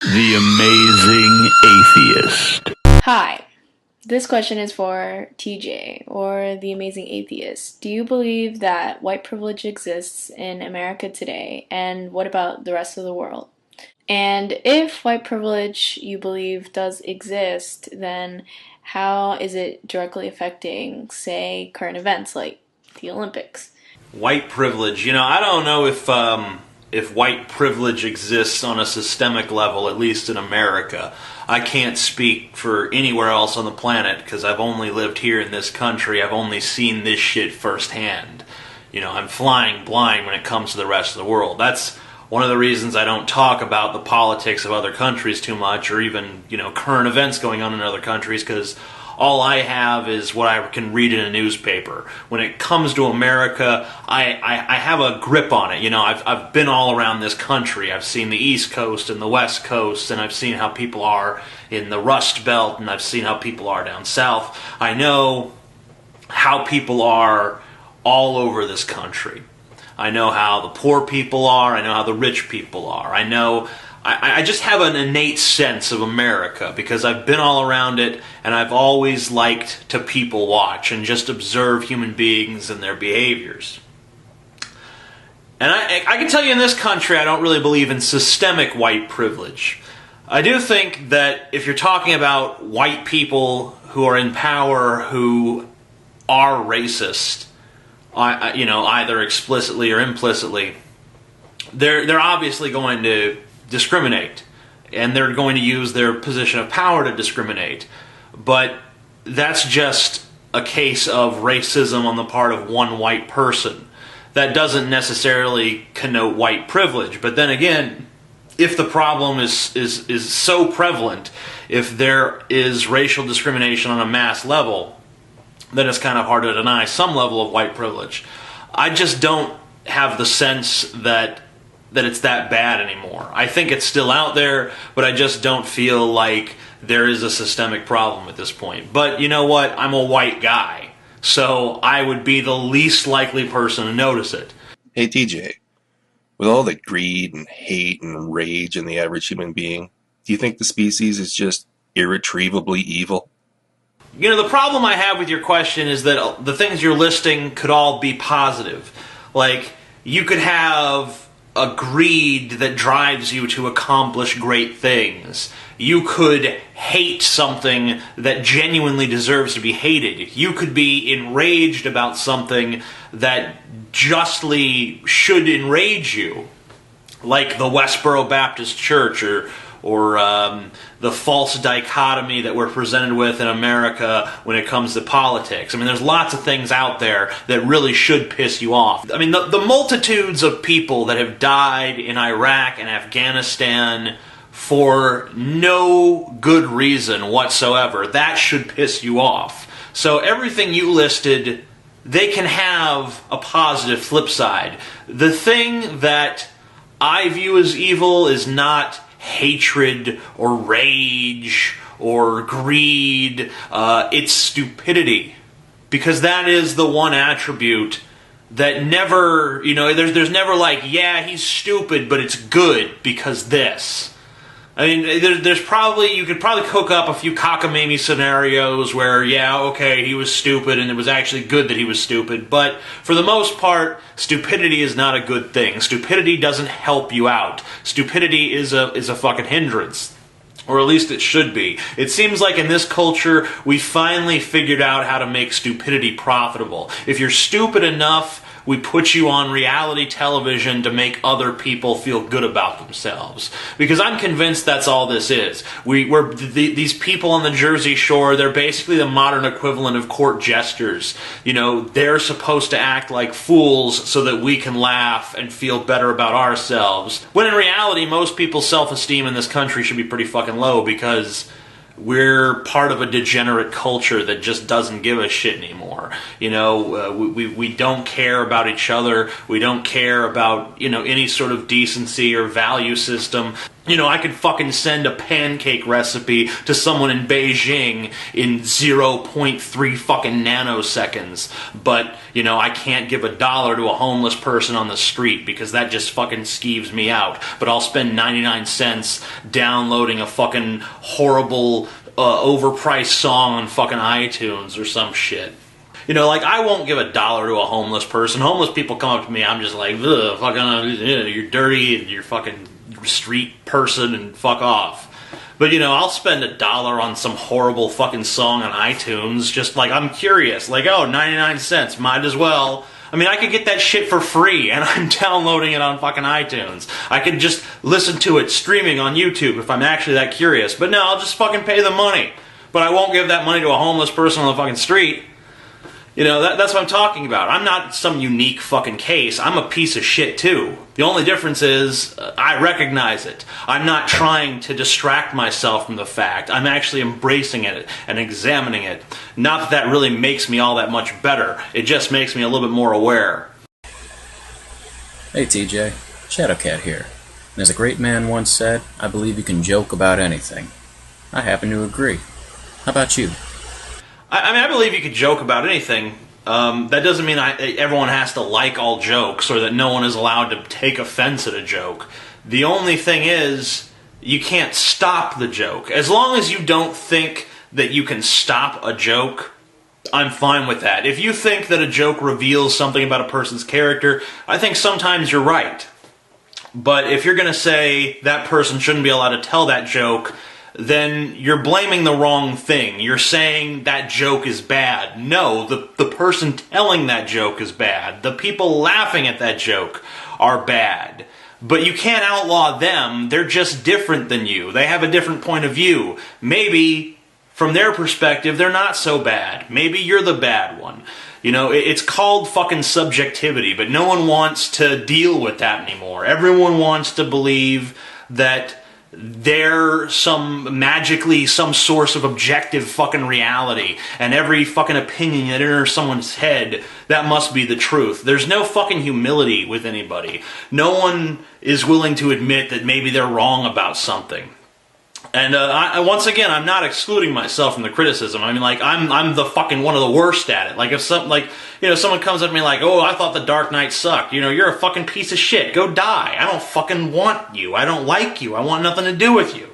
The Amazing Atheist. Hi, this question is for TJ, or the Amazing Atheist. Do you believe that white privilege exists in America today, and what about the rest of the world? And if white privilege, you believe, does exist, then how is it directly affecting, say, current events like the Olympics? White privilege. I don't know if white privilege exists on a systemic level, at least in America. I can't speak for anywhere else on the planet because I've only lived here in this country. I've only seen this shit firsthand. I'm flying blind when it comes to the rest of the world. That's one of the reasons I don't talk about the politics of other countries too much, or even, current events going on in other countries, because all I have is what I can read in a newspaper. When it comes to America, I have a grip on it. I've been all around this country. I've seen the East Coast and the West Coast, and I've seen how people are in the Rust Belt, and I've seen how people are down south. I know how people are all over this country. I know how the poor people are. I know how the rich people are. I just have an innate sense of America because I've been all around it, and I've always liked to people watch and just observe human beings and their behaviors. And I can tell you in this country I don't really believe in systemic white privilege. I do think that if you're talking about white people who are in power who are racist, either explicitly or implicitly, they're obviously going to discriminate, and they're going to use their position of power to discriminate. But that's just a case of racism on the part of one white person. That doesn't necessarily connote white privilege. But then again, if the problem is so prevalent, if there is racial discrimination on a mass level, then it's kind of hard to deny some level of white privilege. I just don't have the sense that it's that bad anymore. I think it's still out there, but I just don't feel like there is a systemic problem at this point. But you know what? I'm a white guy, so I would be the least likely person to notice it. Hey TJ, with all the greed and hate and rage in the average human being, do you think the species is just irretrievably evil? The problem I have with your question is that the things you're listing could all be positive. Like, you could have a greed that drives you to accomplish great things. You could hate something that genuinely deserves to be hated. You could be enraged about something that justly should enrage you, like the Westboro Baptist Church or the false dichotomy that we're presented with in America when it comes to politics. I mean, there's lots of things out there that really should piss you off. I mean, the multitudes of people that have died in Iraq and Afghanistan for no good reason whatsoever, that should piss you off. So everything you listed, they can have a positive flip side. The thing that I view as evil is not hatred or rage or greed. It's stupidity, because that is the one attribute that never, there's never like, yeah, he's stupid, but it's good because this. I mean, you could probably cook up a few cockamamie scenarios where, yeah, okay, he was stupid and it was actually good that he was stupid, but for the most part, stupidity is not a good thing. Stupidity doesn't help you out. Stupidity is a fucking hindrance. Or at least it should be. It seems like in this culture, we finally figured out how to make stupidity profitable. If you're stupid enough, we put you on reality television to make other people feel good about themselves. Because I'm convinced that's all this is. These people on the Jersey Shore, they're basically the modern equivalent of court jesters. They're supposed to act like fools so that we can laugh and feel better about ourselves. When in reality, most people's self-esteem in this country should be pretty fucking low, because we're part of a degenerate culture that just doesn't give a shit anymore. We don't care about each other. We don't care about, any sort of decency or value system. I could fucking send a pancake recipe to someone in Beijing in 0.3 fucking nanoseconds. But, I can't give $1 to a homeless person on the street because that just fucking skeeves me out. But I'll spend 99 cents downloading a fucking horrible, overpriced song on fucking iTunes or some shit. I won't give $1 to a homeless person. Homeless people come up to me, I'm just like, ugh, fucking, you're dirty and you're fucking street person and fuck off. But I'll spend $1 on some horrible fucking song on iTunes, just like I'm curious, like, oh, 99 cents, might as well. I could get that shit for free, and I'm downloading it on fucking iTunes. I could just listen to it streaming on YouTube if I'm actually that curious. But no, I'll just fucking pay the money. But I won't give that money to a homeless person on the fucking street. That's what I'm talking about. I'm not some unique fucking case. I'm a piece of shit too. The only difference is I recognize it. I'm not trying to distract myself from the fact. I'm actually embracing it and examining it. Not that really makes me all that much better. It just makes me a little bit more aware. Hey TJ, Shadowcat here. And as a great man once said, I believe you can joke about anything. I happen to agree. How about you? I believe you could joke about anything. That doesn't mean everyone has to like all jokes or that no one is allowed to take offense at a joke. The only thing is, you can't stop the joke. As long as you don't think that you can stop a joke, I'm fine with that. If you think that a joke reveals something about a person's character, I think sometimes you're right. But if you're going to say that person shouldn't be allowed to tell that joke, then you're blaming the wrong thing. You're saying that joke is bad. No, the person telling that joke is bad. The people laughing at that joke are bad. But you can't outlaw them. They're just different than you. They have a different point of view. Maybe, from their perspective, they're not so bad. Maybe you're the bad one. It's called fucking subjectivity, but no one wants to deal with that anymore. Everyone wants to believe that they're some source of objective fucking reality, and every fucking opinion that enters someone's head, that must be the truth. There's no fucking humility with anybody. No one is willing to admit that maybe they're wrong about something. And once again, I'm not excluding myself from the criticism. I'm the fucking one of the worst at it. Like if someone comes at me like, "Oh, I thought The Dark Knight sucked." You're a fucking piece of shit. Go die. I don't fucking want you. I don't like you. I want nothing to do with you.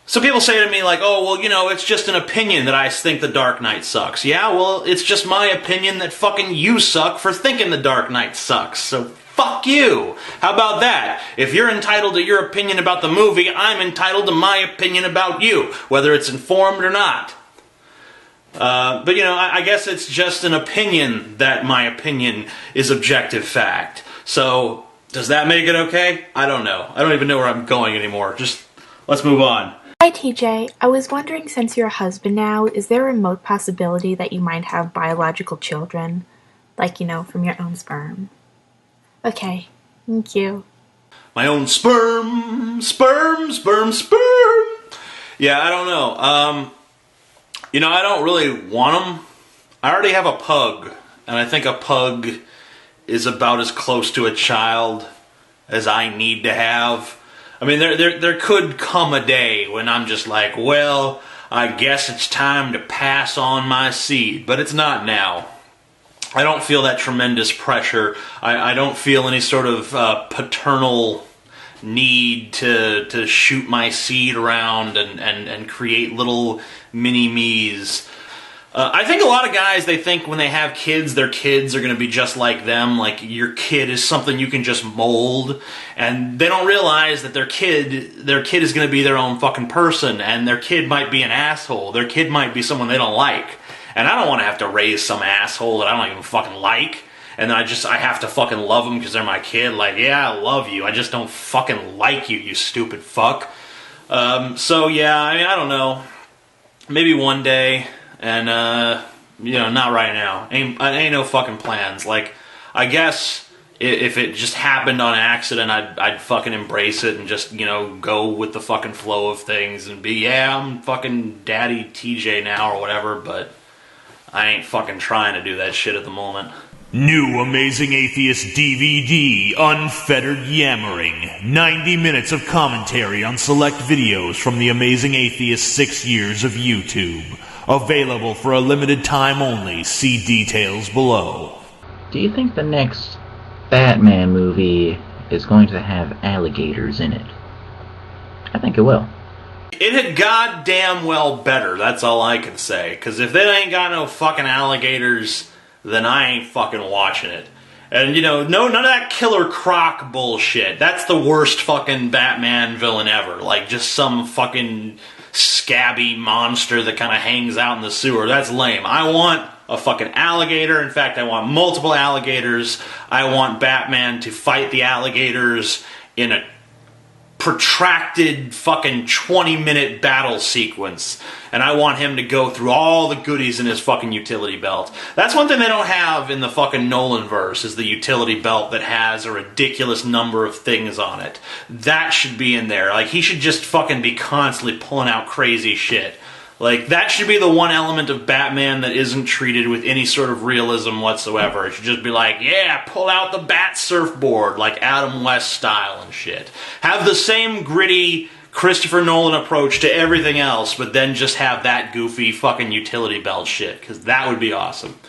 So people say to me like, "Oh, well, it's just an opinion that I think The Dark Knight sucks." Yeah, well, it's just my opinion that fucking you suck for thinking The Dark Knight sucks. So fuck you. How about that? If you're entitled to your opinion about the movie, I'm entitled to my opinion about you, whether it's informed or not. But I guess it's just an opinion that my opinion is objective fact. So, does that make it okay? I don't know. I don't even know where I'm going anymore. Just, let's move on. Hi TJ, I was wondering, since you're a husband now, is there a remote possibility that you might have biological children? Like, from your own sperm? Okay, thank you. My own sperm. Yeah, I don't know. I don't really want them. I already have a pug, and I think a pug is about as close to a child as I need to have. There could come a day when I'm just like, well, I guess it's time to pass on my seed, but it's not now. I don't feel that tremendous pressure. I don't feel any sort of paternal need to shoot my seed around and create little mini-me's. I think a lot of guys, they think when they have kids, their kids are going to be just like them. Like, your kid is something you can just mold. And they don't realize that their kid is going to be their own fucking person. And their kid might be an asshole. Their kid might be someone they don't like. And I don't want to have to raise some asshole that I don't even fucking like. And then I have to fucking love them because they're my kid. Like, yeah, I love you. I just don't fucking like you, you stupid fuck. So, yeah, I don't know. Maybe one day. And, not right now. Ain't no fucking plans. Like, I guess if it just happened on accident, I'd fucking embrace it and just, go with the fucking flow of things and be, yeah, I'm fucking Daddy TJ now or whatever, but I ain't fucking trying to do that shit at the moment. New Amazing Atheist DVD, Unfettered Yammering. 90 minutes of commentary on select videos from the Amazing Atheist 6 years of YouTube. Available for a limited time only. See details below. Do you think the next Batman movie is going to have alligators in it? I think it will. It had goddamn well better, that's all I can say. Because if it ain't got no fucking alligators, then I ain't fucking watching it. And, you know, none of that Killer Croc bullshit. That's the worst fucking Batman villain ever. Like, just some fucking scabby monster that kind of hangs out in the sewer. That's lame. I want a fucking alligator. In fact, I want multiple alligators. I want Batman to fight the alligators in a protracted fucking 20-minute battle sequence, and I want him to go through all the goodies in his fucking utility belt. That's one thing they don't have in the fucking Nolan-verse, is the utility belt that has a ridiculous number of things on it. That should be in there. Like, he should just fucking be constantly pulling out crazy shit. Like, that should be the one element of Batman that isn't treated with any sort of realism whatsoever. It should just be like, yeah, pull out the bat surfboard, like Adam West style and shit. Have the same gritty Christopher Nolan approach to everything else, but then just have that goofy fucking utility belt shit, because that would be awesome.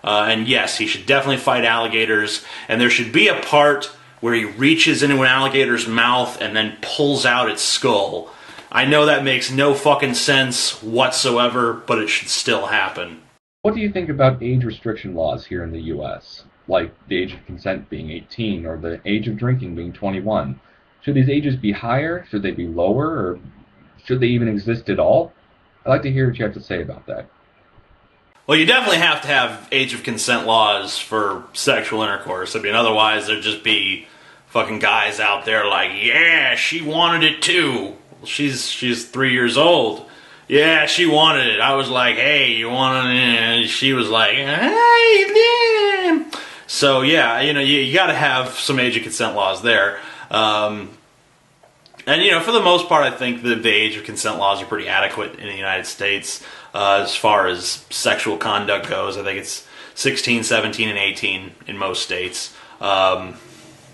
And yes, he should definitely fight alligators, and there should be a part where he reaches into an alligator's mouth and then pulls out its skull. I know that makes no fucking sense whatsoever, but it should still happen. What do you think about age restriction laws here in the U.S.? Like the age of consent being 18 or the age of drinking being 21. Should these ages be higher? Should they be lower? Or should they even exist at all? I'd like to hear what you have to say about that. Well, you definitely have to have age of consent laws for sexual intercourse. I mean, otherwise there'd just be fucking guys out there like, yeah, she wanted it too. She's 3 years old. Yeah, she wanted it. I was like, hey, you want it? And she was like, hey, damn. So, yeah, you know, you got to have some age of consent laws there. And, you know, for the most part, I think the age of consent laws are pretty adequate in the United States as far as sexual conduct goes. I think it's 16, 17, and 18 in most states.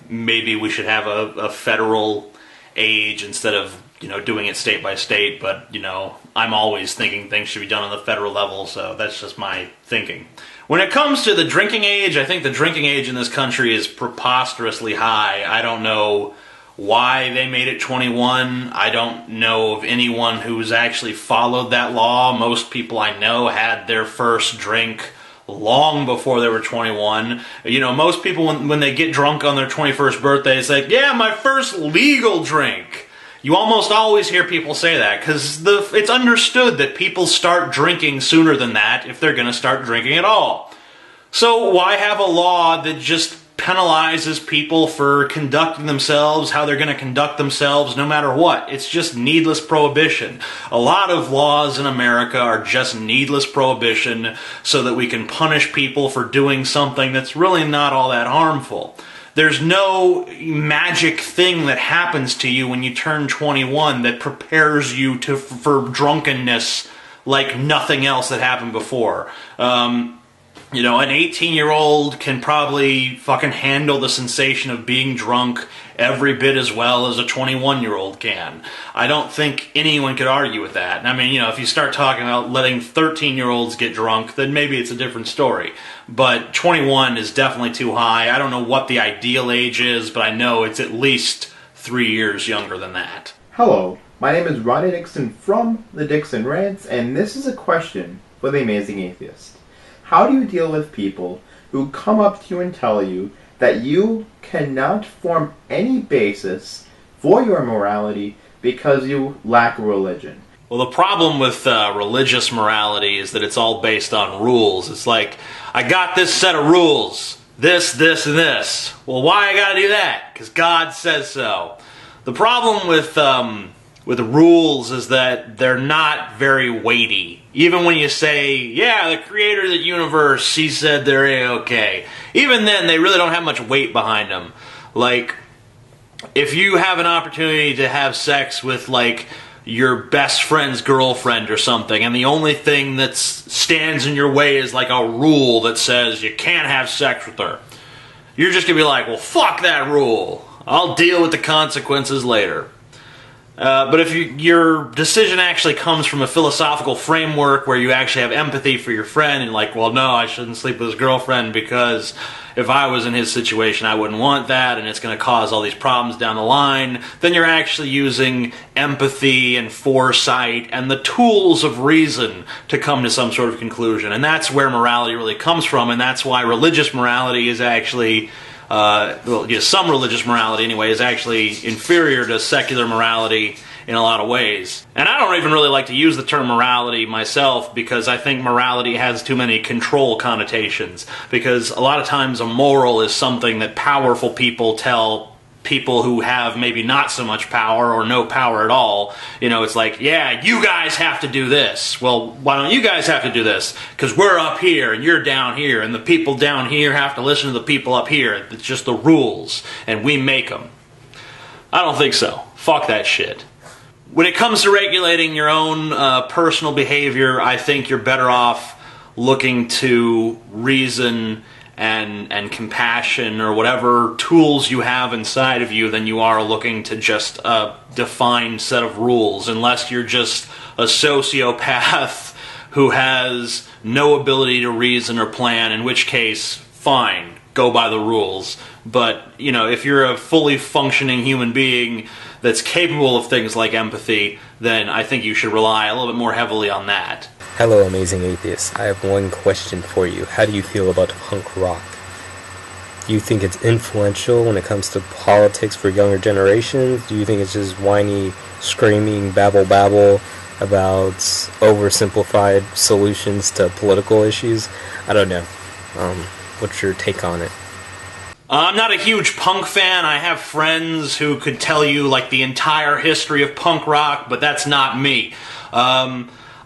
Maybe we should have a federal age instead of, you know, doing it state by state, but, you know, I'm always thinking things should be done on the federal level, so that's just my thinking. When it comes to the drinking age, I think the drinking age in this country is preposterously high. I don't know why they made it 21. I don't know of anyone who's actually followed that law. Most people I know had their first drink long before they were 21. You know, most people, when they get drunk on their 21st birthday, it's like, yeah, my first legal drink. You almost always hear people say that, because it's understood that people start drinking sooner than that if they're going to start drinking at all. So why have a law that just penalizes people for conducting themselves how they're going to conduct themselves no matter what? It's just needless prohibition. A lot of laws in America are just needless prohibition so that we can punish people for doing something that's really not all that harmful. There's no magic thing that happens to you when you turn 21 that prepares you for drunkenness like nothing else that happened before. You know, an 18-year-old can probably fucking handle the sensation of being drunk every bit as well as a 21-year-old can. I don't think anyone could argue with that. I mean, you know, if you start talking about letting 13-year-olds get drunk, then maybe it's a different story. But 21 is definitely too high. I don't know what the ideal age is, but I know it's at least 3 years younger than that. Hello, my name is Ronnie Dixon from the Dixon Rants, and this is a question for the Amazing Atheist. How do you deal with people who come up to you and tell you that you cannot form any basis for your morality because you lack religion? Well, the problem with religious morality is that it's all based on rules. It's like, I got this set of rules, this, and this. Well, why I gotta do that? Because God says so. The problem with rules is that they're not very weighty. Even when you say, yeah, the creator of the universe, he said they're A-okay. Even then, they really don't have much weight behind them. Like, if you have an opportunity to have sex with, like, your best friend's girlfriend or something, and the only thing that stands in your way is like a rule that says you can't have sex with her, you're just going to be like, well, fuck that rule. I'll deal with the consequences later. But if your decision actually comes from a philosophical framework where you actually have empathy for your friend and like, well, no, I shouldn't sleep with his girlfriend because if I was in his situation, I wouldn't want that and it's going to cause all these problems down the line, then you're actually using empathy and foresight and the tools of reason to come to some sort of conclusion. And that's where morality really comes from, and that's why religious morality is actually... some religious morality anyway is actually inferior to secular morality in a lot of ways. And I don't even really like to use the term morality myself because I think morality has too many control connotations. Because a lot of times a moral is something that powerful people tell people who have maybe not so much power or no power at all. You know, it's like, yeah, you guys have to do this. Well, why don't you guys have to do this? Because we're up here and you're down here, and the people down here have to listen to the people up here. It's just the rules, and we make them. I don't think so. Fuck that shit. When it comes to regulating your own personal behavior, I think you're better off looking to reason and compassion or whatever tools you have inside of you than you are looking to just a defined set of rules, unless you're just a sociopath who has no ability to reason or plan, in which case, fine, go by the rules. But, you know, if you're a fully functioning human being that's capable of things like empathy, then I think you should rely a little bit more heavily on that. Hello, amazing atheists. I have one question for you. How do you feel about punk rock? Do you think it's influential when it comes to politics for younger generations? Do you think it's just whiny, screaming, babble about oversimplified solutions to political issues? I don't know. What's your take on it? I'm not a huge punk fan. I have friends who could tell you like the entire history of punk rock, but that's not me.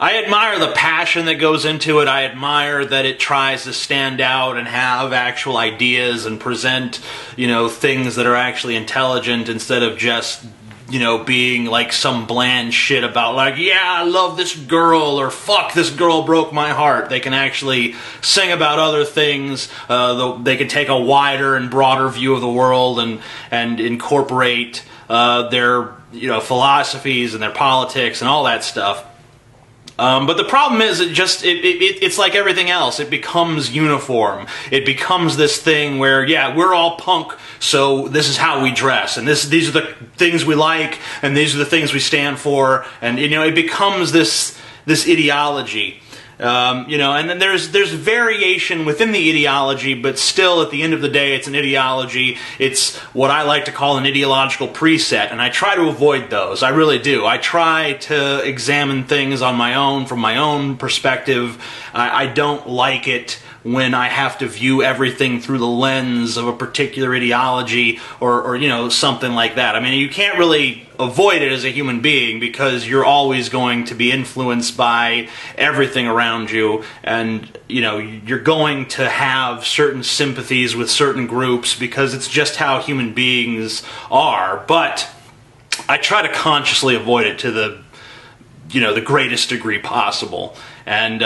I admire the passion that goes into it. I admire that it tries to stand out and have actual ideas and present, you know, things that are actually intelligent instead of just, you know, being like some bland shit about like, yeah, I love this girl or fuck, this girl broke my heart. They can actually sing about other things. They can take a wider and broader view of the world and incorporate their, you know, philosophies and their politics and all that stuff. But the problem is, it's like everything else. It becomes uniform. It becomes this thing where, yeah, we're all punk, so this is how we dress, and these are the things we like, and these are the things we stand for, and you know, it becomes this ideology. You know, and then there's variation within the ideology, but still, at the end of the day, it's an ideology. It's what I like to call an ideological preset, and I try to avoid those. I really do. I try to examine things on my own, from my own perspective. I don't like it when I have to view everything through the lens of a particular ideology or you know, something like that. I mean, you can't really avoid it as a human being because you're always going to be influenced by everything around you, and you know, you're going to have certain sympathies with certain groups because it's just how human beings are. But I try to consciously avoid it to the, you know, the greatest degree possible. And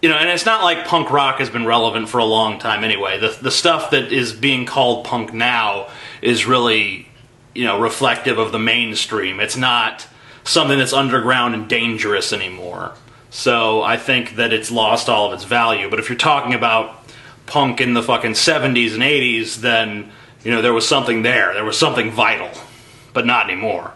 you know, and it's not like punk rock has been relevant for a long time anyway. The stuff that is being called punk now is really, you know, reflective of the mainstream. It's not something that's underground and dangerous anymore. So I think that it's lost all of its value. But if you're talking about punk in the fucking 70s and 80s, then, you know, there was something there. There was something vital. But not anymore.